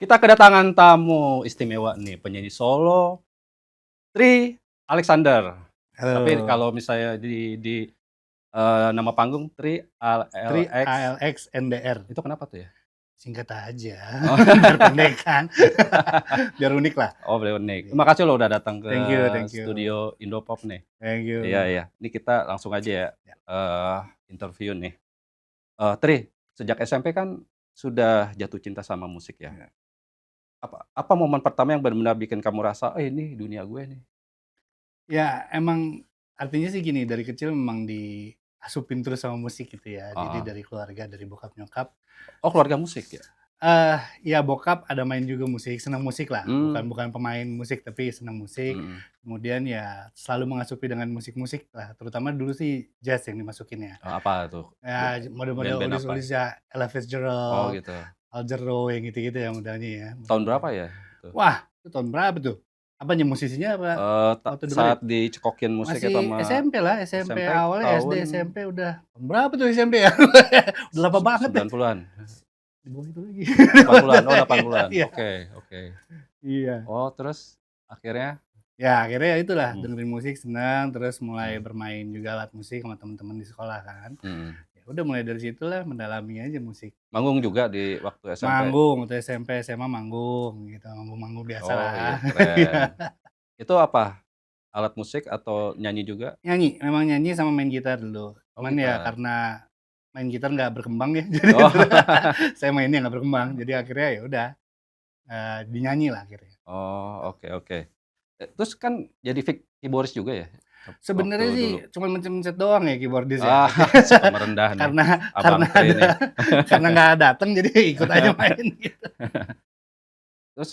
Kita kedatangan tamu istimewa nih, penyanyi solo, Tri Alexander. Tapi Halo, kalau misalnya nama panggung Tri Tri ALX, ALX NDR. itu kenapa tuh ya? Singkat aja, Oh, biar pendek kan, biar unik lah. oh beliau unik. Iya. Terima kasih loh udah datang ke Thank you, thank you, studio Indopop nih. thank Iya, you. iya. Ini kita langsung aja ya, Ya, eee, interview nih. Tri, sejak SMP kan sudah jatuh cinta sama musik ya? ya. Apa apa momen pertama yang benar-benar bikin kamu rasa, "Eh, ini dunia gue nih"? Ya, emang artinya sih gini, dari kecil memang diasupin terus sama musik gitu ya. Jadi Heeh. dari keluarga, dari bokap nyokap. Oh, keluarga musik ya? Ya bokap ada main juga musik, senang musik lah, bukan Mmm, bukan pemain musik tapi senang musik. mhm. Kemudian ya selalu mengasupi dengan musik-musik lah, terutama dulu sih jazz yang dimasukinnya. Oh, apa tuh? Ya, model-model Band-band apa? oldies-oldies ya, Ella Oh, Fitzgerald, gitu. Al Jarreau, yang gitu-gitu ya modelnya ya, Tahun musik-musik. berapa ya itu? Wah, itu tahun berapa tuh? Apanya, musisinya apa waktu dengerin? Saat dicekokin musik itu Masih sama SMP lah, SMP SMP awalnya SD, tahun SMP udah tahun berapa tuh SMP ya? Udah lama banget deh, 90-an? di bawah itu lagi. 80-an? Oh, 80-an. Iya, Oke, oke. iya. Oh, terus akhirnya Ya akhirnya ya itulah mhm, dengerin musik senang, terus mulai mhm, bermain juga alat musik sama teman-teman di sekolah kan. mhm. Ya udah mulai dari situlah mendalami aja musik. Manggung juga di waktu SMP? Manggung, waktu SMP, SMA manggung gitu, manggung-manggung Oh, iya, biasalah. Iya. keren. Itu apa? Alat musik atau nyanyi juga? Nyanyi, memang nyanyi sama main gitar dulu. Oh, Cuman ya gitar. karena main gitar nggak berkembang ya, jadi Oh. saya mainnya nggak berkembang, jadi akhirnya ya udah, dinyanyi lah akhirnya. Oh, oke, oke. Terus kan jadi keyboardis juga ya? Waktu Sebenarnya sih dulu? cuman mencet-mencet doang ya keyboardis ya, Ah, tapi suka merendah nih, karena Abang Tri ada nih. karena nggak dateng jadi ikut aja main gitu. Terus,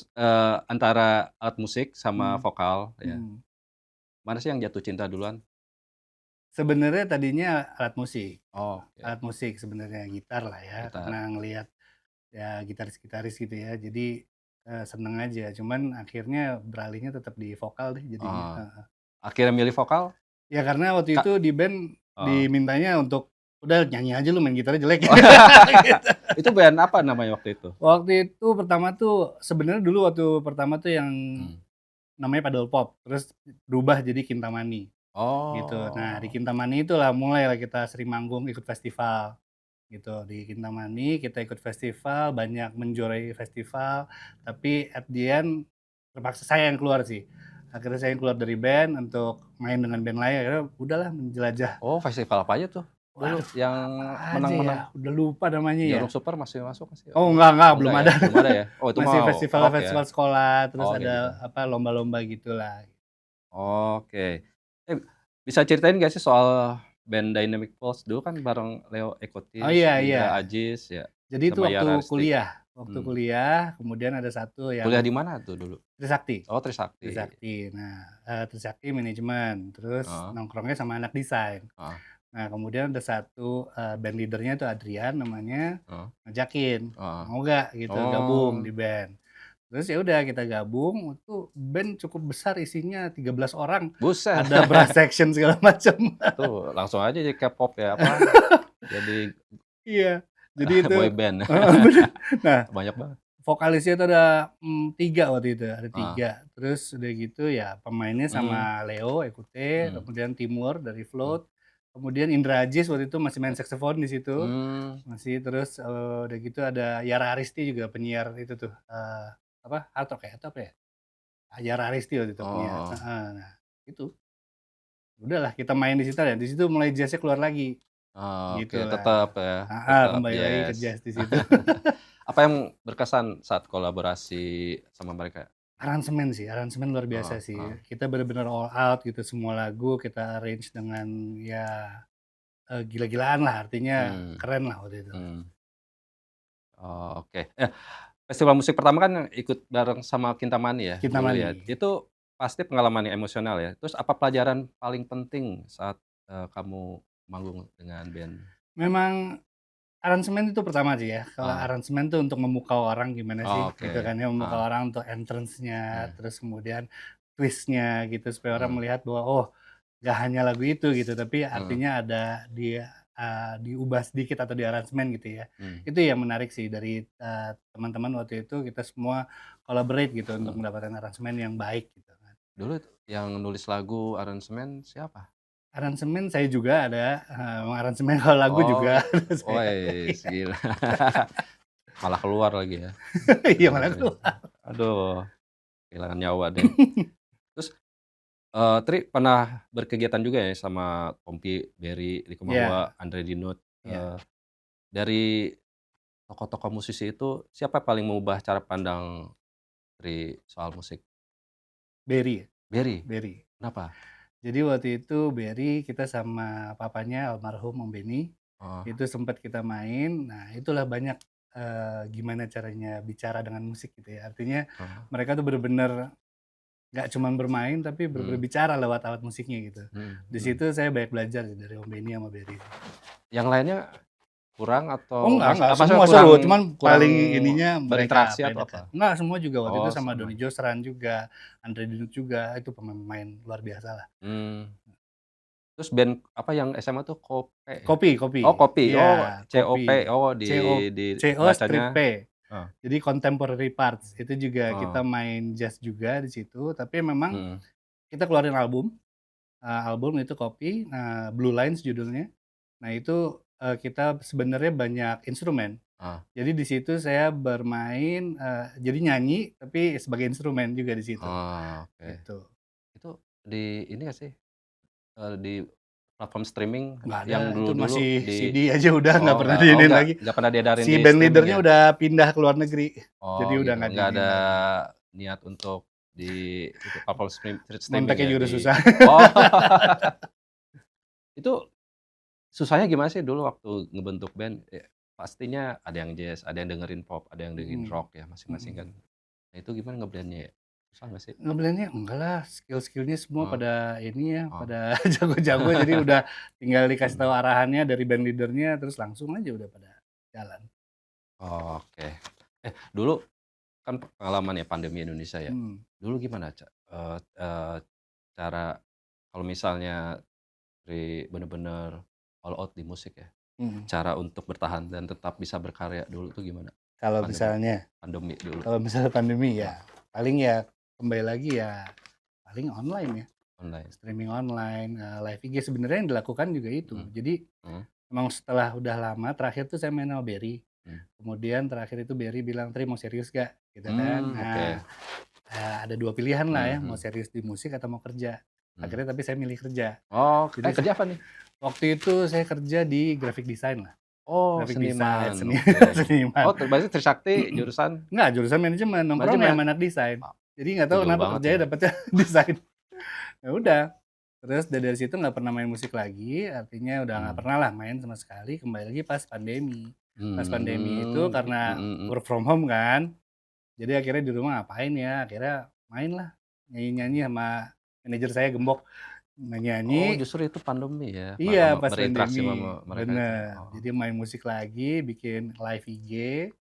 antara alat musik sama Mhm, vokal ya, mhm. mana sih yang jatuh cinta duluan? Sebenarnya tadinya Oke, alat musik sebenarnya, gitar lah ya, karena gitar. ngelihat ya gitaris-gitaris gitu ya, jadi, seneng aja, cuman akhirnya beralihnya tetap di vokal deh jadinya, Oh, heeh. akhirnya milih vokal? Ya karena waktu Kak itu di band oh. dimintanya untuk, "Udah nyanyi aja lu, main gitarnya jelek." Gitu. Itu band apa namanya waktu itu? Waktu itu pertama tuh sebenarnya dulu waktu pertama tuh yang Mmm. namanya Paddle Pop, terus berubah jadi Kintamani, gitu. Nah di Oh, Kintamani itulah mulailah kita sering manggung, ikut festival. Gitu, di Kintamani kita ikut festival, banyak menjuarai festival, tapi at the end terpaksa saya yang keluar sih. Akhirnya saya yang keluar dari band untuk main dengan band lain, akhirnya udahlah menjelajah. oh, festival apa aja tuh dulu Waduh, yang apa aja ya, menang-menang? udah lupa namanya ya. Jarum Super masih masuk nggak sih? Oh Apa enggak, oh belum enggak ya? ada. Belum ada ya? Oh, itu Masih mah rock ya? festival-festival sekolah, terus Oh, kayak gitu. ada apa, lomba-lomba gitulah. Oke. Bisa ceritain nggak sih soal band Dynamic Pulse? Dulu kan bareng Leo Oh Ekotis, iya, juga iya. Ajis ya, Jadi itu sama waktu Yara Risti. waktu Hmm. kuliah, kemudian ada satu Kuliah yang di mana tuh dulu? Trisakti. Oh, Trisakti. Trisakti. Nah, Trisakti manajemen, terus Heeh, nongkrongnya sama anak desain. heeh, Nah, kemudian ada satu, band leader-nya itu Adrian namanya, heeh, ngajakin, heeh. "Mau nggak gitu gabung Oh, di band?" Terus ya udah kita gabung, itu band cukup besar isinya 13 orang, buset. ada brass section segala macam. Tuh langsung aja jadi K-pop ya, apa, jadi Iya, jadi itu boyband. heeh, bener. Nah, Banyak banget. vokalisnya itu ada, 3 waktu itu, ada Heeh, 3. Terus udah gitu ya pemainnya mmm, sama Leo Ekute, mmm, kemudian Timur dari mmm, Float, kemudian Indra Ajis waktu itu masih main saksofon di situ, mmm, masih terus, udah gitu ada Yara Aristi juga penyiar itu tuh, apa, hard rock ya atau apa ya? Yara Aristi waktu itu penyiar oh, heeh, nah itu. Udahlah kita main di situ ya, di situ mulai jazz-nya keluar lagi, oke, gitulah. tetap ya, Heeh, tetap kembali lagi ke jazz. jazz di situ. Apa yang berkesan saat kolaborasi sama mereka? Aransemen sih, aransemen luar biasa Heeh, sih. heeh, Kita bener-bener all out gitu, semua lagu kita arrange dengan ya, gila-gilaan lah, artinya mmm, keren lah waktu itu. mmm, oh, oke. Festival musik pertama kan ikut bareng sama Kintamani ya, dulu ya. Kintamani. Itu pasti pengalaman yang emosional ya. Terus apa pelajaran paling penting saat, kamu manggung dengan band? Memang aransemen itu pertama sih ya, kalau Ah, aransemen tuh untuk memukau orang gimana sih oke, gitu kan ya, memukau heeh, orang untuk entrance-nya, iya, terus kemudian twist-nya gitu supaya orang mmm, melihat bahwa, oh nggak hanya lagu itu gitu, tapi mhm, artinya ada dia diubah sedikit atau diaransemen gitu ya. Mmm, Itu yang menarik sih dari, teman-teman waktu itu kita semua collaborate gitu untuk mhm. mendapatkan aransemen yang baik gitu kan. Dulu yang nulis lagu, aransemen siapa? Aransemen saya juga ada, aransemen kalau lagu juga Oh, ada saya. wes Iya. gila. Malah keluar lagi ya, Iya malah dengernya. keluar. Aduh, kehilangan nyawa deh. Terus, Tri pernah berkegiatan juga ya sama Kompi, Berry, Riko Iya Mahua, Andre Dinut, iya. dari tokoh-tokoh musisi itu siapa paling mengubah cara pandang Tri soal musik? Berry ya? Berry? Berry. Kenapa? Jadi waktu itu Berry kita sama papanya almarhum Om Beni, Oh, itu sempat kita main, nah itulah banyak, gimana caranya bicara dengan musik gitu ya. Artinya oh, mereka tuh bener-bener nggak cuman bermain, tapi bener-bener mhm, bicara lewat alat musiknya gitu. mhm, Di mhm. situ saya banyak belajar sih dari Om Beni sama Berry. Yang lainnya kurang Oh atau enggak, maksudnya semua kurang seru, cuman kurang paling ininya mereka berinteraksi paling atau dekat. apa? Enggak, semua juga waktu itu Oh, sama Doni sama. Josran juga, Andre Dinut juga, itu pemain-pemain luar biasa lah. Mmm, terus band apa yang SMA tuh Kope ya? Kopi Kopi, Oh, Kopi. iya, Oh, Kopi, COP. Oh, CO strip P, dibacanya oh, jadi Contemporary Parts, itu juga kita oh, main jazz juga di situ, tapi memang mhm, kita keluarin album, album itu Kopi, Blue Lines judulnya. Nah itu, kita sebenarnya banyak instrumen. ah, Jadi di situ saya bermain, jadi nyanyi, tapi sebagai instrumen juga di situ, oh, oke. gitu. Itu di ini nggak sih, di platform streaming Nggak ada, yang itu dulu-dulu masih di CD aja udah nggak pernah oh diinin lagi. nggak pernah diedarin Si di band streaming leader-nya ya? udah pindah ke luar negeri, Oh jadi udah gitu, nggak nggak ada diinin lagi. niat untuk di itu platform streaming Ngontaknya ya juga udah di susah. oh itu susahnya gimana sih dulu waktu ngebentuk band? Pastinya ada yang jazz, ada yang dengerin pop, ada yang dengerin Mhm rock ya masing-masing mhm. kan. Nah itu gimana nge-blend-nya ya? Susah nggak sih? Nge-blend-nya enggak lah, skill-skill-nya semua Heeh, pada ini ya, oh. pada jago-jago, jadi udah tinggal dikasih tahu Mhm. arahannya dari band leader-nya, terus langsung aja udah pada jalan. Oke. Dulu kan pengalaman ya pandemi Indonesia ya. Mhm Dulu gimana eee eee, cara kalau misalnya bener-bener all out di musik ya, mhm. cara untuk bertahan dan tetap bisa berkarya dulu tuh gimana? Kalau Pandemi misalnya pandemi dulu, Kalau misalnya pandemi heeh, ya, paling ya kembali lagi ya, paling online ya, online. streaming online, live IG sebenarnya yang dilakukan juga itu. Mhm, Jadi mhm, memang setelah udah lama terakhir tuh saya main sama Berry, mmm. kemudian terakhir itu Berry bilang, "Tri mau serius gak?" Gitu kan. Oke. Nah, ada 2 pilihan lah Mhm, ya, mau mhm, serius di musik atau mau kerja. mmm. Akhirnya tapi saya milih kerja. Oh, Jadi kerja apa nih? waktu itu saya kerja di graphic design lah, Oh, graphic design, seniman, oke. seniman. Oh, berarti Trisakti jurusan Enggak, jurusan manajemen, nongkrongnya manajemen? sama anak desain. Ah, Jadi nggak tahu jauh kenapa banget ya. kerjanya dapetnya desain. Ya udah, terus dari situ nggak pernah main musik lagi, artinya udah nggak Mmm, pernah lah main sama sekali, kembali lagi pas pandemi. Pas pandemi itu mhm, karena mhm. work from home kan, jadi akhirnya di rumah ngapain ya, akhirnya main lah, nyanyi-nyanyi sama manajer saya gembok, Oh, nyanyi justru itu pandemi ya, iya, pas berinteraksi pandemi, sama mereka itu? bener. Oh, Jadi main musik lagi, bikin live IG,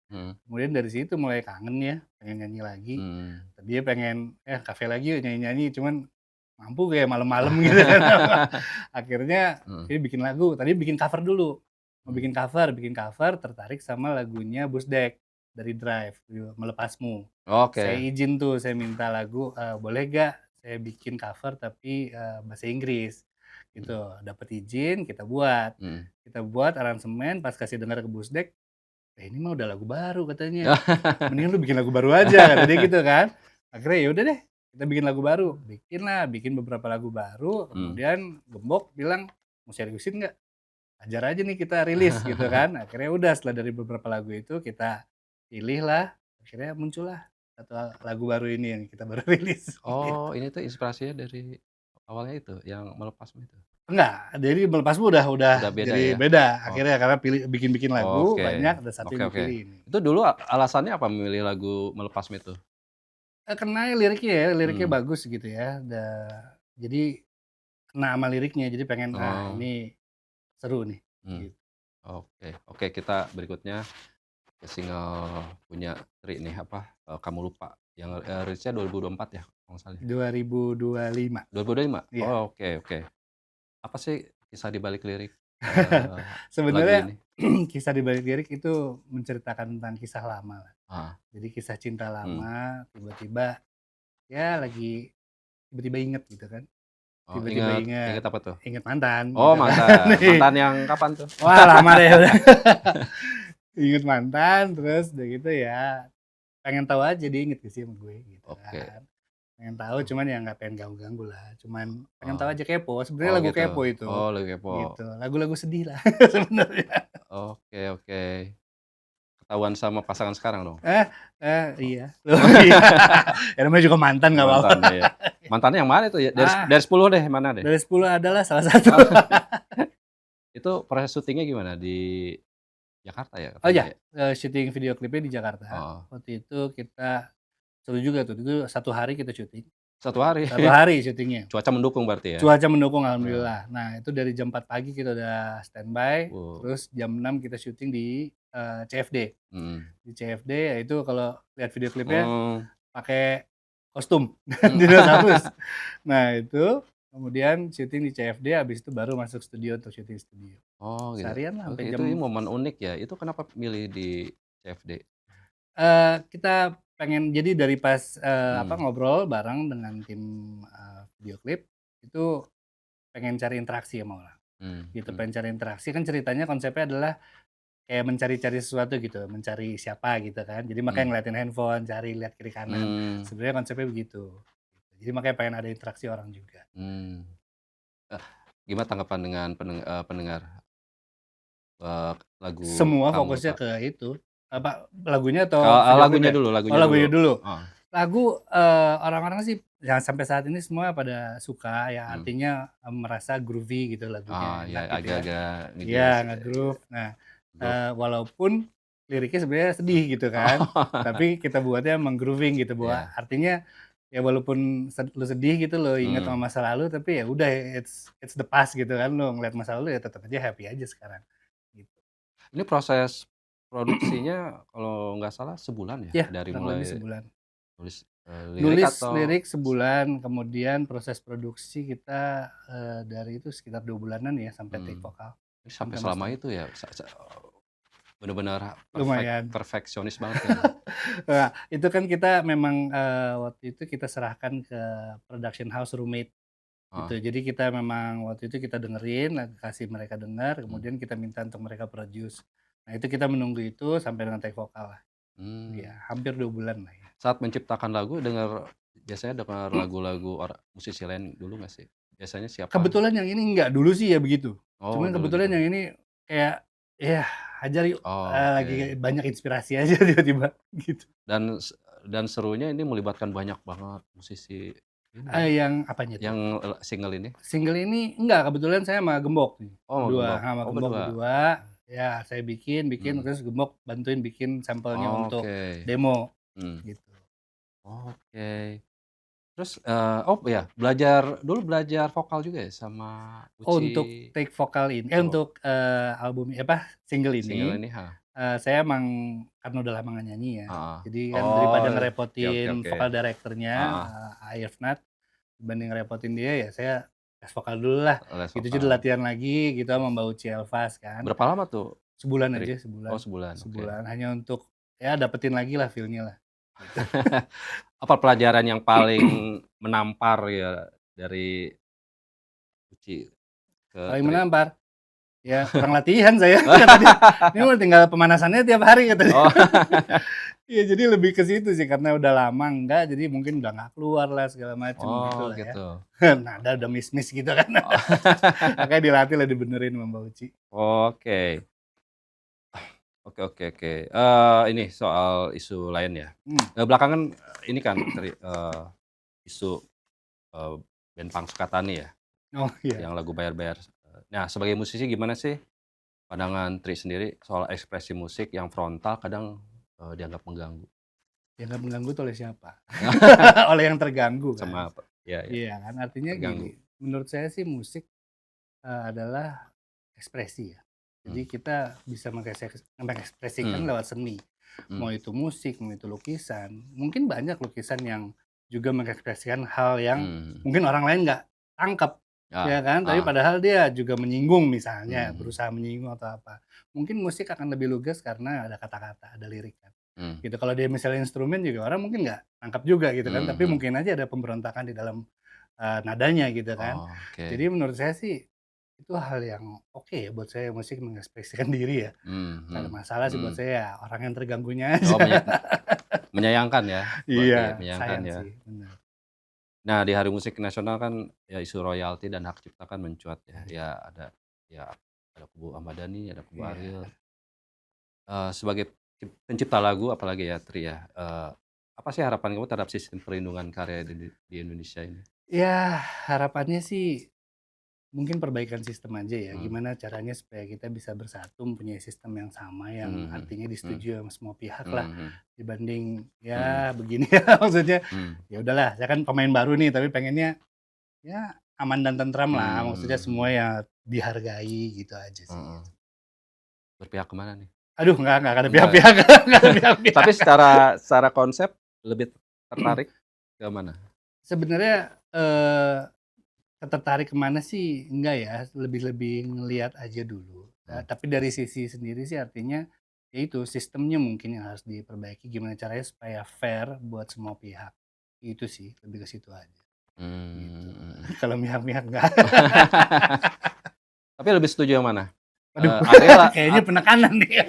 mhm, kemudian dari situ mulai kangen ya, pengen nyanyi lagi. mmm. Tadinya pengen, kafe lagi yuk nyanyi-nyanyi, cuman mampu kayak malam-malam gitu kan. Akhirnya, Mhm, ini bikin lagu, tadi bikin cover dulu, mau mmm. bikin cover tertarik sama lagunya Busdek dari Drive, Melepasmu. Saya Oke, izin tuh, saya minta lagu, "Boleh nggak saya bikin cover tapi, bahasa Inggris?" mhm, Gitu. Dapet izin, mhm. kita buat aransemen, pas kasih denger ke Busdek, ini mah udah lagu baru," katanya. "Mendingan lu bikin lagu baru aja," kata dia gitu kan. Akhirnya ya udah deh, kita bikin lagu baru. Bikin beberapa lagu baru, Mmm. kemudian Gembok bilang, "Mau seriusin nggak? Ajar aja nih kita rilis," gitu kan. Akhirnya udah setelah dari beberapa lagu itu kita pilih lah, akhirnya muncullah satu lagu baru ini yang kita baru rilis, Oh, gitu. ini tuh inspirasinya dari awalnya itu, yang Melepasmu itu? Enggak, jadi Melepasmu udah Udah beda jadi ya? beda Oh, akhirnya karena bikin-bikin lagu oke. banyak, ada satu Oke, yang oke. dipilih ini. Itu dulu alasannya apa memilih lagu Melepasmu itu? Kena liriknya Mmm, bagus gitu ya, jadi kena sama liriknya, jadi pengen, oh, ini seru nih, mmm, gitu. oke. Oke, kita berikutnya ke single punya Tri nih, apa, Kamu Lupa yang, rilis-nya 2024 ya, kalau nggak salah ya? 2025, 2025? iya. Oh, oke, oke. Apa sih kisah di balik lirik? eee, lagu Sebenarnya ini? kisah di balik lirik itu menceritakan tentang kisah lama lah. Heeh. Jadi kisah cinta Mhm. lama, tiba-tiba ya lagi tiba-tiba inget gitu kan, Oh, tiba-tiba inget inget, inget apa tuh? inget mantan Oh, gitu kan. mantan. Mantan yang kapan tuh? Wah lama deh udah. Inget mantan terus udah gitu ya, pengen tahu aja dia inget gak sih sama gue gitu Oke. kan. Pengen tahu cuman ya nggak pengen ganggu-ganggu lah, cuman pengen tahu Oh. aja kepo, sebenarnya Oh, lagu gitu. kepo itu, Oh, lagi kepo. gitu. Lagu-lagu sedih lah sebenarnya. Oke oke. Ketahuan sama pasangan sekarang dong? Eh Oh. iya. Loh iya, ya namanya juga mantan nggak apa-apa. Mantan, iya. Mantannya yang mana itu ya? Ah, Dari 10 deh, mana deh? dari 10 adalah salah satu. Oh, itu proses syutingnya gimana? Di Jakarta ya Oh katanya ya, ya? syuting video klipnya di Jakarta. Oh, Waktu itu kita seru juga tuh, itu 1 hari kita syuting. 1 hari? 1 hari syutingnya. Cuaca mendukung berarti ya? Cuaca mendukung Heeh. alhamdulillah. Nah, itu dari jam 4 pagi kita udah standby, Wow, terus jam 6 kita syuting di, CFD. mhm. Di CFD ya itu kalau lihat video klipnya Oh, pakai kostum mmm, dinosaurus. Nah itu, kemudian syuting di CFD, habis itu baru masuk studio untuk syuting studio. oh gitu. Seharian lah Oke, sampai itu jam momen unik ya. Itu kenapa milih di CFD? kita pengen jadi dari pas, Mmm, ngobrol bareng dengan tim, video klip, itu pengen cari interaksi sama orang, gitu. mhm, Pengen cari interaksi, kan ceritanya konsepnya adalah kayak mencari-cari sesuatu gitu, mencari siapa gitu kan. Jadi makanya mhm, ngeliatin handphone, cari, lihat kiri kanan. mmm, Sebenarnya konsepnya begitu, gitu. Jadi makanya pengen ada interaksi orang juga. mmm. Eh, gimana tanggapan dengan pendengar, lagu Semua Kamu fokusnya Lupa? ke itu, apa, lagunya atau video Lagunya klipnya? dulu Oh lagunya dulu. lagunya dulu. Heeh, Lagu, orang-orang sih ya sampai saat ini semua pada suka ya, mmm. artinya, merasa groovy gitu Oh, lagunya, ya enak gitu ya. agak-agak Iya, nge-jazz, nge-groove. Nah, groove. walaupun liriknya sebenarnya sedih gitu kan, Oh, tapi kita buatnya grooving gitu, bahwa iya, artinya ya walaupun lu sedih gitu, lo inget mmm. sama masa lalu, tapi ya udah it's the past gitu kan, lo ngeliat masa lalu ya tetap aja happy aja sekarang, gitu. Ini proses produksinya kalau nggak salah sebulan ya? Iya, Dari kurang lebih mulai sebulan. nulis, lirik Nulis atau lirik sebulan, kemudian proses produksi kita, dari itu sekitar 2 bulanan ya sampai take mmm, vokal, ini sampai sampai selama mastering. itu ya? Bener-bener Lumayan. perfeksionis banget ya? Nah, itu kan kita memang, waktu itu kita serahkan ke production house Roommate, Heeh, gitu. Jadi kita memang waktu itu kita dengerin, kasih mereka dengar, mmm, kemudian kita minta untuk mereka produce. Nah, itu kita menunggu itu sampai dengan take vokal lah. mmm. Iya, hampir 2 bulan lah ya. Saat menciptakan lagu biasanya dengar lagu-lagu musisi lain dulu nggak sih? Biasanya siapa gitu? Kebetulan yang ini enggak, dulu sih ya begitu. Oh, Cuman dulu kebetulan gitu. yang ini kayak, ya hajar yuk, Oh, lagi oke. banyak inspirasi aja tiba-tiba gitu. Dan serunya ini melibatkan banyak banget musisi ini ya, Yang apanya tuh? yang, single ini? Single ini enggak, kebetulan saya sama Gembok nih, Oh, sama berdua, Gembok? sama Oh, Gembok berdua? berdua, ya saya bikin bikin, Mhm. terus Gembok bantuin bikin sampelnya untuk Oke, demo, mhm. gitu. Oke. Terus, oh ya, dulu belajar vokal juga ya sama Oh, Uci untuk take vokal ini oh, untuk, album single single ini, ini? Heeh, saya emang karena udah lama nggak nyanyi ya, heeh. jadi kan Oh, daripada oke oke ngerepotin oke. vokal direkturnya, Heeh, Airfnat, dibanding ngerepotin dia ya saya tes vokal dulu lah, les gitu jadi vokal. latihan lagi gitu sama Mbak Uci Elfas kan. Berapa lama tuh, Sebulan Tri? aja, Oh, sebulan. sebulan, oke. Sebulan hanya untuk, ya dapetin lagi lah feel-nya lah, gitu. Apa pelajaran yang paling menampar ya dari Uci ke Paling Tri? menampar, ya kurang latihan saya, kata dia, "Ini mah tinggal pemanasannya tiap hari," kata dia. Oh. Iya, jadi lebih ke situ sih, karena udah lama enggak, jadi mungkin udah nggak keluar lah segala macem Oh, gitulah ya. gitu. Nada udah miss-miss gitu kan. Oh. Makanya dilatih lah, dibenerin sama Mbak Uci. Oke. Oke oke oke. Ini soal isu lain ya. Mmm, Belakangan ini kan isu, eee, band punk Sukatani ya, oh iya, yang lagu Bayar-Bayar. Nah, sebagai musisi gimana sih pandangan Tri sendiri soal ekspresi musik yang frontal kadang, dianggap mengganggu? yang nggak mengganggu tuh oleh siapa? Oleh yang terganggu kan. Sama ya ya, Iya kan, artinya terganggu. gini, menurut saya sih musik, adalah ekspresi ya. Jadi Mmm, kita bisa mengekspresikan mmm, lewat seni, mmm, mau itu musik, mau itu lukisan. Mungkin banyak lukisan yang juga mengekspresikan hal yang mmm, mungkin orang lain nggak tangkep, Ya, ya kan? Tapi heeh, padahal dia juga menyinggung misalnya, mhm, berusaha menyinggung atau apa. Mungkin musik akan lebih lugas karena ada kata-kata, ada lirik kan. mmm, Gitu, kalau dia misalnya instrumen juga orang mungkin nggak nangkep juga gitu kan, tapi mhm. mungkin aja ada pemberontakan di dalam, nadanya gitu kan. Jadi Oke, menurut saya sih, itu hal yang oke ya buat saya musik mengekspresikan diri ya. Nggak ada mhm, masalah sih buat mhm. saya ya, orang yang terganggunya Oh, aja. menyayangkan ya, Iya, berarti menyayangkan sayang ya. sih, bener. Nah, di Hari Musik Nasional kan ya isu royalti dan hak cipta kan mencuat ya. Iya, Ya ya ada kubu Ahmad Dhani, ada kubu Ariel. iya. Sebagai pencipta lagu apalagi ya, Tri, ya, apa sih harapan kamu terhadap sistem perlindungan karya di Indonesia ini? Ya, harapannya sih mungkin perbaikan sistem aja ya, Mmm, gimana caranya supaya kita bisa bersatu mempunyai sistem yang sama, yang mhm artinya mhm, disetujui sama semua pihak lah, mhm dibanding mhm, ya begini ya maksudnya, mhm, ya udahlah saya kan pemain baru nih, tapi pengennya ya aman dan tentram lah, maksudnya mmm, semua mhm, ya dihargai gitu aja sih. heeh. Berpihak ke mana nih? Aduh nggak ada Enggak ya? pihak-pihak, nggak ada Tapi pihak-pihak. secara secara konsep lebih tertarik ke mana? Sebenarnya, tertarik ke mana sih enggak ya, lebih-lebih ngelihat aja dulu. Mmm, Tapi dari sisi sendiri sih artinya, ya itu sistemnya mungkin yang harus diperbaiki, gimana caranya supaya fair buat semua pihak. Itu sih, lebih ke situ aja, gitu. mmm, mhm. Kalau mihak-mihak enggak. Tapi lebih setuju yang mana? Waduh, Ariel kayaknya penekanan nih.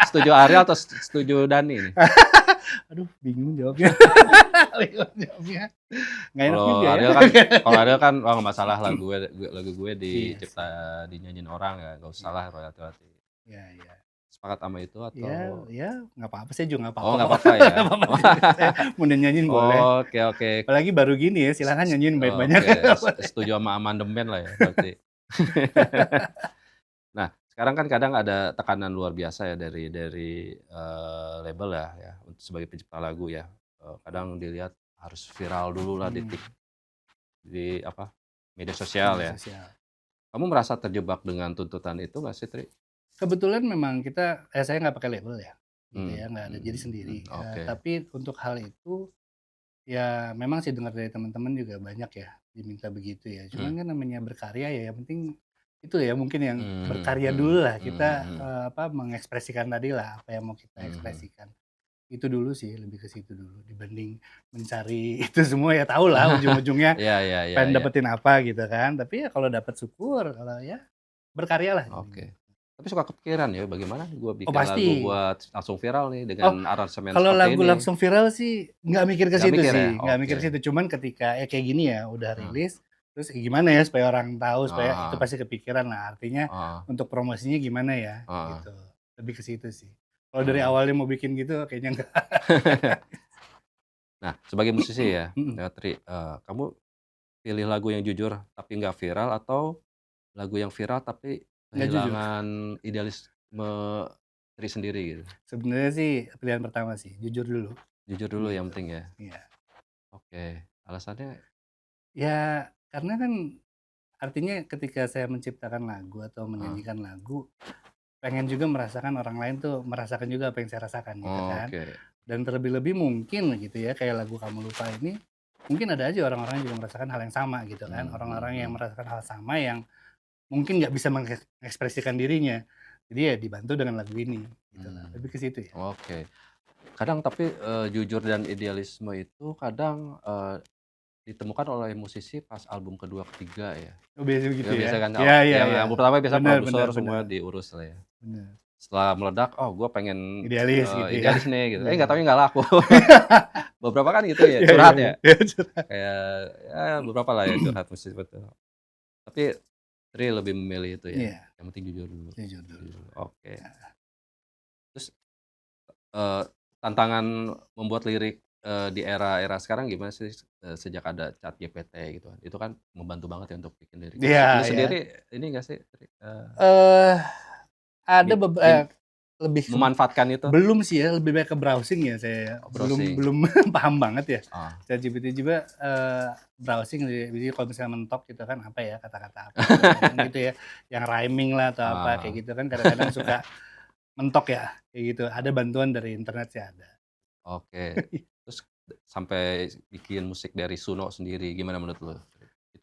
setuju Ariel atau setuju Dani nih? Aduh, bingung jawabnya. Bingung jawabnya. Nggak enak Kalau juga ya. Ariel kan kalau Ariel kan, "Oh, nggak masalah lagu gue Iya dicipta sih, dinyanyiin orang ya, nggak usah iya. lah royalti-royalti." Iya iya. Sepakat sama itu Ya atau ya nggak apa-apa, saya juga nggak oh, apa-apa nggak kok. apa-apa ya? Nggak apa-apa juga saya, mau dinyanyiin boleh. Oke oke. Apalagi baru gini ya, S silakan s nyanyiin banyak-banyak. oke, setuju sama amandemen lah ya berarti. Nah, sekarang kan kadang ada tekanan luar biasa ya dari label ya untuk sebagai pencipta lagu ya, kadang dilihat harus viral dulu lah Mhm, di apa, media sosial media ya. sosial. Kamu merasa terjebak dengan tuntutan itu nggak sih, Tri? Kebetulan memang kita saya nggak pakai label ya, gitu Mmm, ya, nggak ada, jadi mhm sendiri. mhm, oke, Tapi untuk hal itu, ya memang sih dengar dari teman-teman juga banyak ya, diminta begitu ya. Cuman mmm, kan namanya berkarya ya yang penting itu ya mungkin yang mhm berkarya mhm, dulu lah, kita, mhm mhm, mengekspresikan tadi lah, apa yang mau kita mhm mhm. ekspresikan. Itu dulu sih, lebih ke situ dulu, dibanding mencari itu semua ya tahulah ujung-ujungnya Iya iya iya pengen iya, dapetin apa gitu kan. Tapi ya kalau dapat syukur, kalau ya berkaryalah oke. intinya. Tapi suka kepikiran ya, bagaimana nih gua Oh bikin lagu pasti. buat langsung viral nih dengan Oh, aransemen kalau seperti lagu ini? langsung viral sih nggak mikir ke Nggak situ mikir ya? sih, nggak mikir Oke, ke situ. Cuman ketika ya kayak gini ya, udah heeh, rilis, terus gimana ya supaya orang tahu, supaya itu heeh pasti kepikiran lah, artinya heeh untuk promosinya gimana ya, heeh, gitu. Lebih ke situ sih. Kalau dari mmm. awalnya mau bikin gitu kayaknya enggak. Nah, sebagai musisi ya, Mhm, Tri, kamu pilih lagu yang jujur tapi nggak viral atau lagu yang viral tapi nggak jujur. kehilangan idealisme Tri sendiri gitu? Sebenarnya sih pilihan pertama sih, jujur dulu, Jujur dulu yang gitu. penting ya? Iya. Oke, alasannya Ya, karena kan artinya ketika saya menciptakan lagu atau heeh, menyanyikan lagu, pengen juga merasakan orang lain tuh merasakan juga apa yang saya rasakan gitu kan. oke, Dan terlebih-lebih mungkin gitu ya, kayak lagu Kamu Lupa ini, mungkin ada aja orang-orang yang juga merasakan hal yang sama gitu kan. mhm Orang-orang yang mhm merasakan hal sama yang mungkin nggak bisa mengekspresikan dirinya. Jadi ya dibantu dengan lagu ini, gitu lah. mmm, Lebih ke situ ya. oke. Kadang tapi, jujur dan idealisme itu kadang, ditemukan oleh musisi pas album kedua, ketiga ya. Oh biasanya Ya begitu ya? biasanya kan Iya iya yang iya. album pertama biasa Bener produser bener semua bener diurus lah ya. bener. Setelah meledak, "Oh, gue pengen, Idealis gitu ya. idealis nih," gitu. Iya Nggak iya. taunya nggak laku. Beberapa kan gitu ya, Iya iya curhat iya. ya, Iya curhat. kayak ya beberapa lah ya curhat musik betul. Tapi Tri lebih memilih itu ya, Iya, yang penting jujur dulu. jujur dulu. Jujur, oke. Terus, eee, tantangan membuat lirik, di era-era sekarang gimana sih, sejak ada ChatGPT gitu kan? Itu kan membantu banget ya untuk bikin lirik. Iya Lu ya. sendiri ini nggak sih, Tri, Eee, ada bim bim lebih ke memanfaatkan itu? belum sih ya, lebih banyak ke browsing ya saya ya. Oh, Belum browsing? belum paham banget ya. Oh, ChatGPT juga, browsing jadi kalau misalnya mentok gitu kan, apa ya, kata-kata apa segala macam gitu ya, yang rhyming lah atau apa ah, kayak gitu kan kadang-kadang suka mentok ya, kayak gitu. Ada bantuan dari internet sih ada. oke. Terus sampai bikin musik dari Suno sendiri, gimana menurut lu?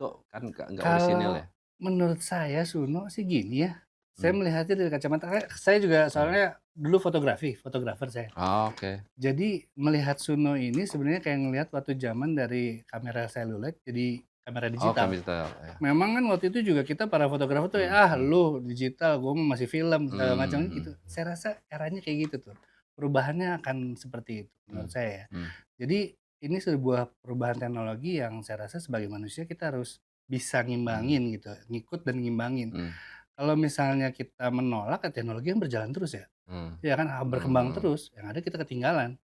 foto kan nggak orisinil ya? Kalau menurut saya Suno sih gini ya, saya Mmm. melihatnya dari kacamata saya juga Mmm. soalnya dulu fotografer saya. Oh, oke. Jadi melihat Suno ini sebenarnya kayak ngelihat waktu zaman dari kamera seluloid jadi kamera Oh, digital. Kamita, ya. Memang kan waktu itu juga kita para fotografer tuh Mmm, ya, "Ah mmm. lu digital, gua mah masih film," segala Mmm, macam gitu. mhm. Saya rasa eranya kayak gitu tuh. Perubahannya akan seperti itu menurut Mmm, saya ya. mmm, Jadi ini sebuah perubahan teknologi yang saya rasa sebagai manusia kita harus bisa mmm, ngimbangin gitu, ngikut dan ngimbangin. mmm, Kalau misalnya kita menolak, ya teknologi kan berjalan terus ya. mmm, Ya kan, mhm, berkembang mhm. terus, yang ada kita ketinggalan,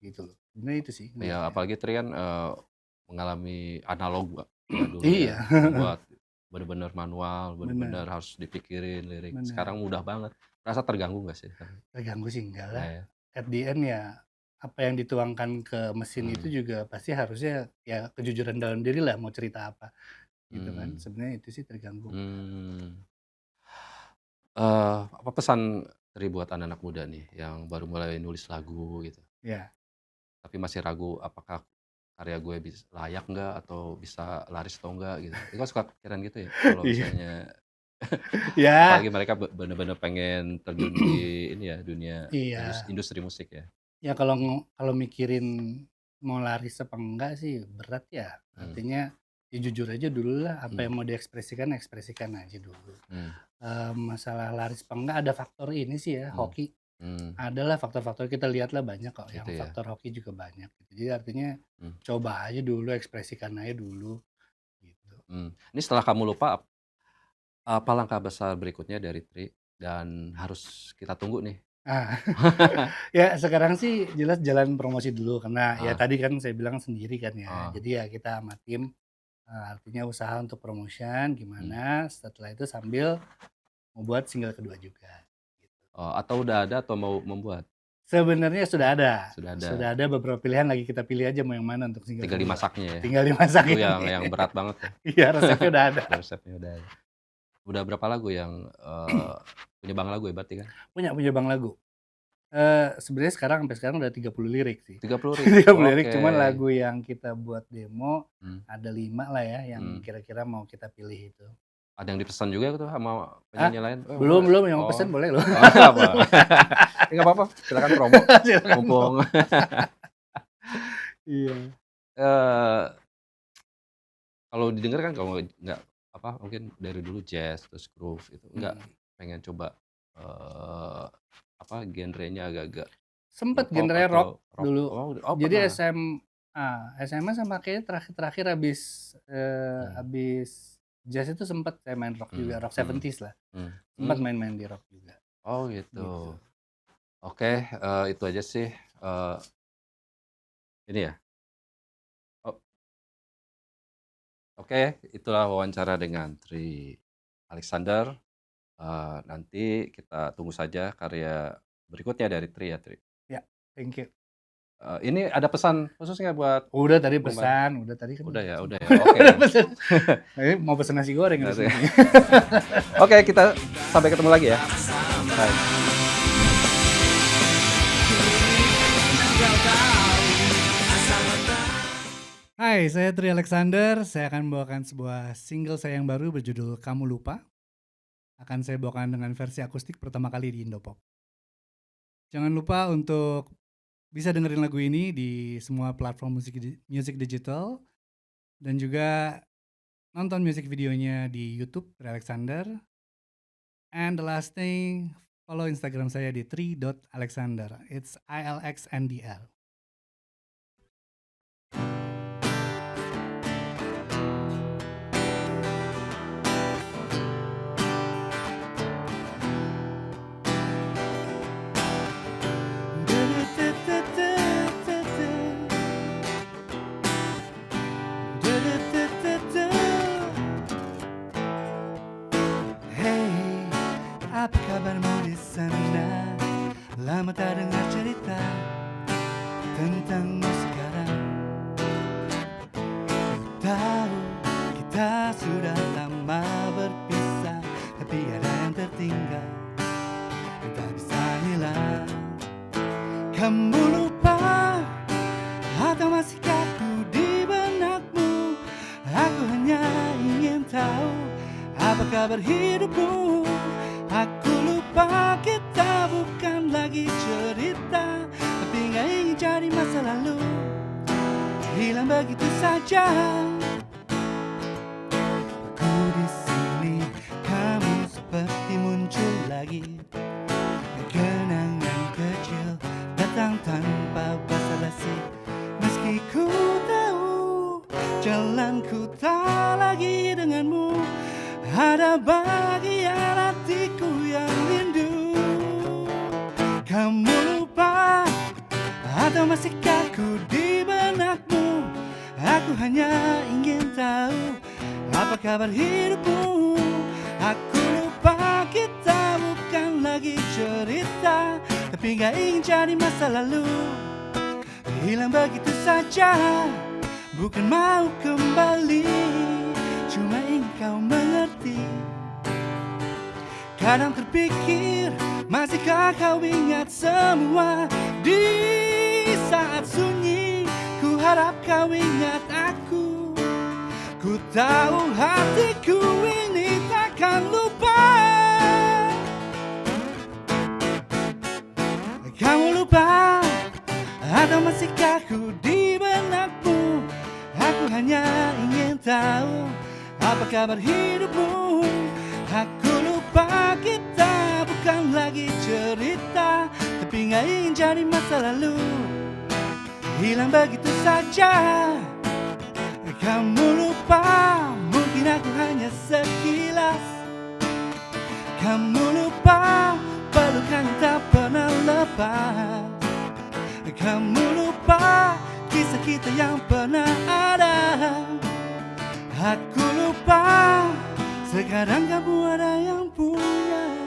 gitu loh. Sebenarnya itu sih menurut Ya saya. apalagi Tri kan, mengalami analog ya dulu Iya, ya, membuat bener-bener manual, bener bener-bener harus dipikirin lirik. bener. Sekarang mudah banget. Merasa terganggu nggak sih? Terganggu sih enggak Enggak lah. ya? At the end ya, apa yang dituangkan ke mesin itu Mmm, juga pasti harusnya ya kejujuran dalam diri lah mau cerita apa, gitu kan. mmm, Sebenarnya itu sih terganggu enggak. mmm. Apa pesan Tri buat anak-anak muda nih yang baru mulai nulis lagu gitu, Ya. tapi masih ragu apakah karya gue layak nggak atau bisa laris atau enggak gitu. Itu kan suka kepikiran gitu ya kalau Iya. misalnya Ya, apalagi mereka bener-bener pengen terjun di ini ya, dunia iya. industri musik ya. Ya kalau mikirin mau laris apa enggak sih berat ya. Mmm, Artinya ya jujur aja dulu lah, apa mmm, yang mau diekspresikan, ekspresikan aja dulu. mmm, Masalah laris apa enggak ada faktor ini sih ya, mmm, hoki. mmm, Adalah faktor-faktor kita lihatlah banyak kok, yang gitu ya. faktor hoki juga banyak gitu. Jadi artinya Mmm, coba aja dulu, ekspresikan aja dulu, gitu. Ini setelah kamu lupa, apa langkah besar berikutnya dari Tri dan harus kita tunggu nih? Ah, ya sekarang sih jelas jalan promosi dulu karena ya Ah, tadi kan saya bilang sendiri kan ya. oh, Jadi ya kita sama tim, artinya usaha untuk promotion mmm. gimana, setelah itu sambil membuat single kedua juga, gitu. Oh, atau udah ada atau mau membuat? Sebenarnya Sudah sudah ada, ada beberapa pilihan lagi kita pilih aja mau yang mana untuk single tinggal kedua. dimasaknya ya? Tinggal Itu dimasakin. yang berat banget ya? Iya resepnya udah ada. Resepnya udah ada. Udah berapa lagu yang, punya Bang Lagu ya berarti kan? Punya Bang Lagu. Sebenarnya sampai sekarang udah 30 lirik sih. 30 30 lirik, oke. cuman lagu yang kita buat demo Mmm, ada 5 lah ya, yang mmm. kira-kira mau kita pilih itu. Ada yang dipesan juga tuh sama Ah, penyanyi lain? Oh belum boleh? belum, yang mau Oh. pesen boleh loh. Oh, apa? Ya nggak apa-apa, silakan promo, Silakan dong. mumpung Iya. eee, kalau didengar kan kalau nggak apa, mungkin dari dulu jazz, terus groove itu, nggak Mhm. pengen coba, eee, apa, genrenya agak-agak Sempet nge-pop genrenya rock atau rock? dulu. Oh Jadi pernah? SMA sama kayaknya terakhir-terakhir Mmm, habis jazz itu sempet saya main rock mhm, juga, rock mhm, 70s lah. mmm, Sempat mmm, main-main di rock juga, oh gitu. gitu. Oke, itu aja sih, eee, ini ya, o oke, itulah wawancara dengan Tri Alexander, nanti kita tunggu saja karya berikutnya dari Tri ya, Tri. Ya, thank you. Ini ada pesan khusus nggak buat penggemar? Udah tadi kan Udah ya, oke. udah pesen. Ini mau pesen nasi goreng ini Nggak sih. sebenarnya. Oke, kita sampai ketemu lagi ya. Bye. Hai, saya Tri Alexander. Saya akan membawakan sebuah single saya yang baru berjudul Kamu Lupa. Akan saya bawakan dengan versi akustik pertama kali di Indopop. Jangan lupa untuk bisa dengerin lagu ini di semua platform musik digital dan juga nonton musik videonya di YouTube Tri Alexander. And the last thing, follow Instagram saya di tri.alexander. It's ILXNDR. Hey, apa kabarmu di sana? Lama tak dengar cerita tentangmu sekarang. Tahu kita sudah lama berpisah, tapi ada yang tertinggal yang tak bisa hilang. Kamu lupa atau masih kaku di benakmu? Aku hanya kabar hidupmu? Aku lupa kita bukan lagi cerita, tapi gak ingin jadi masa lalu hilang begitu saja. Aku di sini, kamu seperti muncul lagi. Kenangan kecil datang tanpa basa-basi. Meski ku tahu jalanku tak lagi denganmu, ada bagian hatiku yang rindu. Kamu lupa atau masihkah ku di benakmu? Aku hanya ingin tahu apa kabar hidupmu. Aku lupa kita bukan lagi cerita, tapi gak ingin jadi masa lalu hilang begitu saja. Bukan mau kembali, cuma ingin kau mengerti. Kadang terpikir, masihkah kau ingat semua? Di saat sunyi, ku harap kau ingat aku. Ku tahu hatiku ini takkan lupa. Kamu lupa atau masihkah ku di benakmu? Aku hanya ingin tahu apa kabar hidupmu. Aku lupa kita bukan lagi cerita, tapi gak ingin jadi masa lalu hilang begitu saja. Kamu lupa, mungkin aku hanya sekilas. Kamu lupa, pelukan tak pernah lepas. Kamu lupa kisah kita yang pernah ada. Aku lupa sekarang kamu ada yang punya.